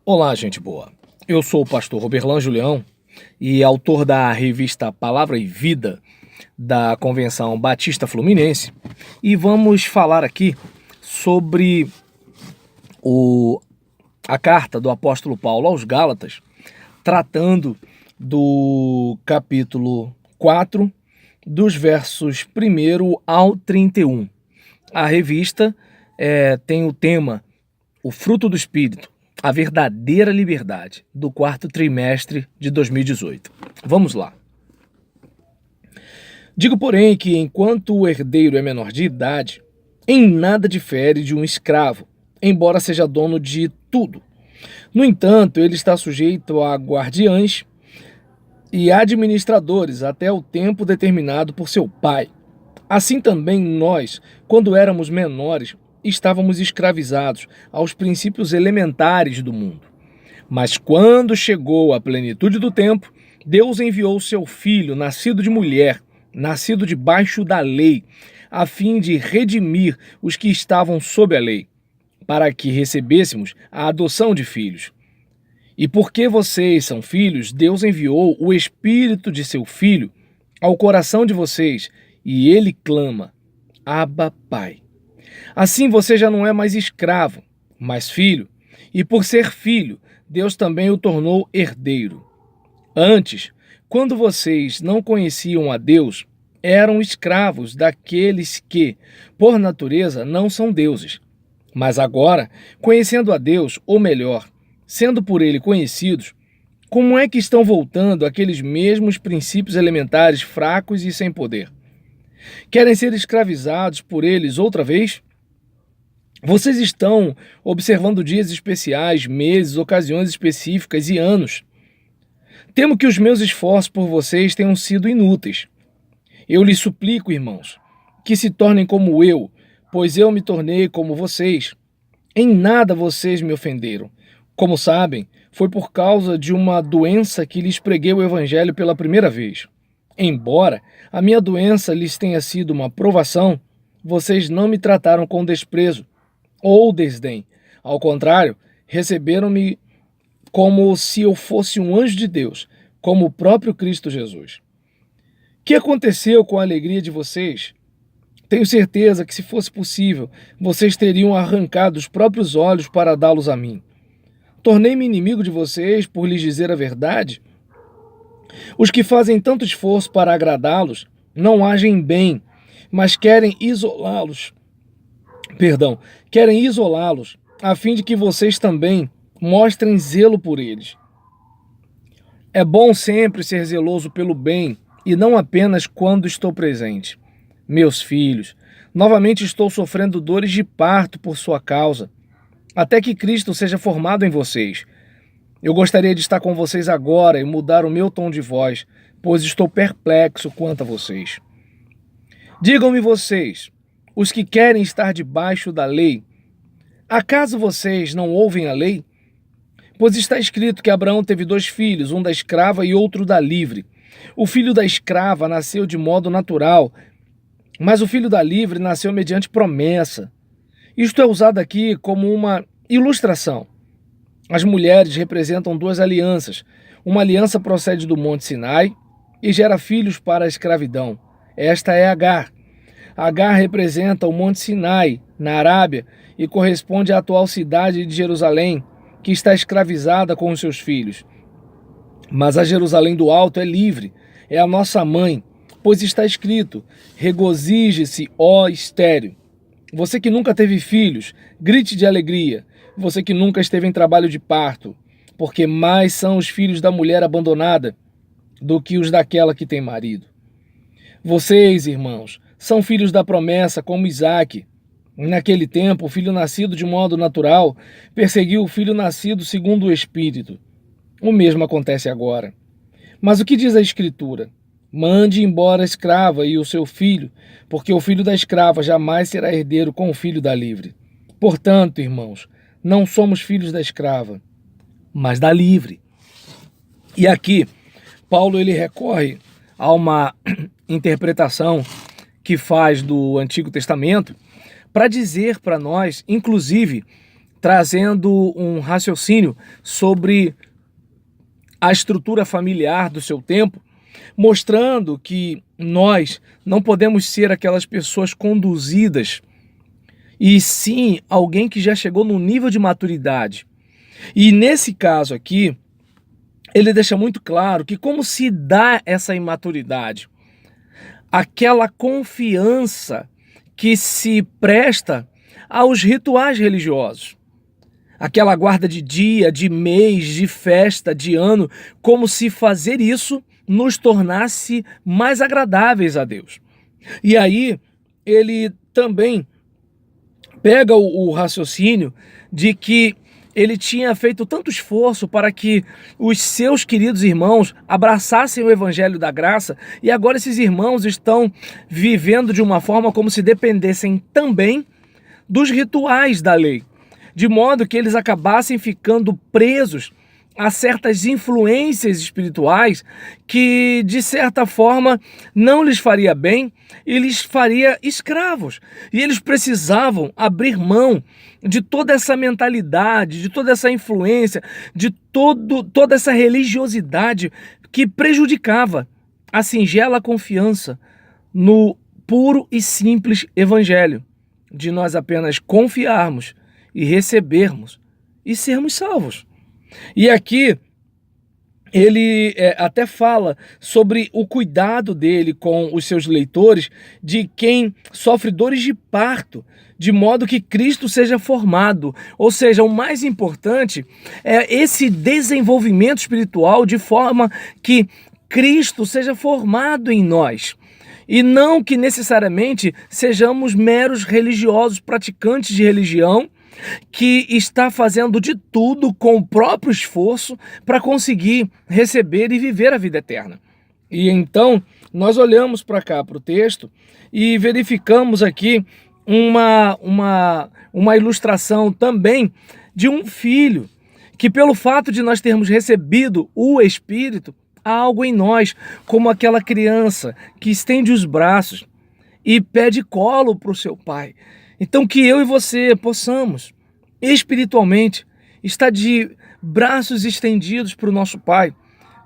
Olá, gente boa. Eu sou o pastor Roberlan Julião e autor da revista Palavra e Vida da Convenção Batista Fluminense, e vamos falar aqui sobre a carta do apóstolo Paulo aos Gálatas, tratando do capítulo 4, dos versos 1 ao 31. A revista tem o tema O Fruto do Espírito, a verdadeira liberdade, do quarto trimestre de 2018. Vamos lá. Digo, porém, que enquanto o herdeiro é menor de idade, em nada difere de um escravo, embora seja dono de tudo. No entanto, ele está sujeito a guardiães e administradores até o tempo determinado por seu pai. Assim também nós, quando éramos menores, estávamos escravizados aos princípios elementares do mundo. Mas quando chegou a plenitude do tempo, Deus enviou seu Filho, nascido de mulher, nascido debaixo da lei, a fim de redimir os que estavam sob a lei, para que recebêssemos a adoção de filhos. E porque vocês são filhos, Deus enviou o Espírito de seu Filho ao coração de vocês, e ele clama: Abba, Pai. Assim você já não é mais escravo, mas filho, e por ser filho, Deus também o tornou herdeiro. Antes, quando vocês não conheciam a Deus, eram escravos daqueles que, por natureza, não são deuses. Mas agora, conhecendo a Deus, ou melhor, sendo por ele conhecidos, como é que estão voltando aqueles mesmos princípios elementares fracos e sem poder? Querem ser escravizados por eles outra vez? Vocês estão observando dias especiais, meses, ocasiões específicas e anos. Temo que os meus esforços por vocês tenham sido inúteis. Eu lhes suplico, irmãos, que se tornem como eu, pois eu me tornei como vocês. Em nada vocês me ofenderam. Como sabem, foi por causa de uma doença que lhes preguei o evangelho pela primeira vez. Embora a minha doença lhes tenha sido uma provação, vocês não me trataram com desprezo ou desdém. Ao contrário, receberam-me como se eu fosse um anjo de Deus, como o próprio Cristo Jesus. O que aconteceu com a alegria de vocês? Tenho certeza que, se fosse possível, vocês teriam arrancado os próprios olhos para dá-los a mim. Tornei-me inimigo de vocês por lhes dizer a verdade? Os que fazem tanto esforço para agradá-los não agem bem, mas querem isolá-los, a fim de que vocês também mostrem zelo por eles. É bom sempre ser zeloso pelo bem e não apenas quando estou presente. Meus filhos, novamente estou sofrendo dores de parto por sua causa, até que Cristo seja formado em vocês. Eu gostaria de estar com vocês agora e mudar o meu tom de voz, pois estou perplexo quanto a vocês. Digam-me vocês, os que querem estar debaixo da lei, acaso vocês não ouvem a lei? Pois está escrito que Abraão teve 2 filhos, um da escrava e outro da livre. O filho da escrava nasceu de modo natural, mas o filho da livre nasceu mediante promessa. Isto é usado aqui como uma ilustração. As mulheres representam 2 alianças. Uma aliança procede do Monte Sinai e gera filhos para a escravidão. Esta é Agar. Agar representa o Monte Sinai, na Arábia, e corresponde à atual cidade de Jerusalém, que está escravizada com os seus filhos. Mas a Jerusalém do Alto é livre, é a nossa mãe, pois está escrito: regozije-se, ó estéril. Você que nunca teve filhos, grite de alegria. Você que nunca esteve em trabalho de parto, porque mais são os filhos da mulher abandonada do que os daquela que tem marido. Vocês, irmãos, são filhos da promessa, como Isaque. Naquele tempo, o filho nascido de modo natural perseguiu o filho nascido segundo o Espírito. O mesmo acontece agora. Mas o que diz a Escritura? Mande embora a escrava e o seu filho, porque o filho da escrava jamais será herdeiro com o filho da livre. Portanto, irmãos, não somos filhos da escrava, mas da livre. E aqui, Paulo ele recorre a uma interpretação que faz do Antigo Testamento para dizer para nós, inclusive, trazendo um raciocínio sobre a estrutura familiar do seu tempo, mostrando que nós não podemos ser aquelas pessoas conduzidas, e sim alguém que já chegou no nível de maturidade. E nesse caso aqui, ele deixa muito claro que como se dá essa imaturidade, aquela confiança que se presta aos rituais religiosos, aquela guarda de dia, de mês, de festa, de ano, como se fazer isso nos tornasse mais agradáveis a Deus. E aí ele também pega o raciocínio de que ele tinha feito tanto esforço para que os seus queridos irmãos abraçassem o evangelho da graça, e agora esses irmãos estão vivendo de uma forma como se dependessem também dos rituais da lei, de modo que eles acabassem ficando presos a certas influências espirituais que, de certa forma, não lhes faria bem e lhes faria escravos. E eles precisavam abrir mão de toda essa mentalidade, de toda essa influência, de toda essa religiosidade que prejudicava a singela confiança no puro e simples evangelho, de nós apenas confiarmos e recebermos e sermos salvos. E aqui ele até fala sobre o cuidado dele com os seus leitores, de quem sofre dores de parto, de modo que Cristo seja formado. Ou seja, o mais importante é esse desenvolvimento espiritual, de forma que Cristo seja formado em nós. E não que necessariamente sejamos meros religiosos, praticantes de religião, que está fazendo de tudo com o próprio esforço para conseguir receber e viver a vida eterna. E então nós olhamos para cá, para o texto, e verificamos aqui uma ilustração também de um filho, que pelo fato de nós termos recebido o Espírito, há algo em nós, como aquela criança que estende os braços e pede colo para o seu pai. Então que eu e você possamos, espiritualmente, estar de braços estendidos para o nosso Pai,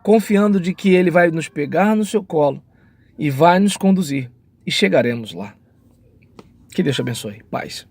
confiando de que Ele vai nos pegar no seu colo e vai nos conduzir, e chegaremos lá. Que Deus te abençoe. Paz.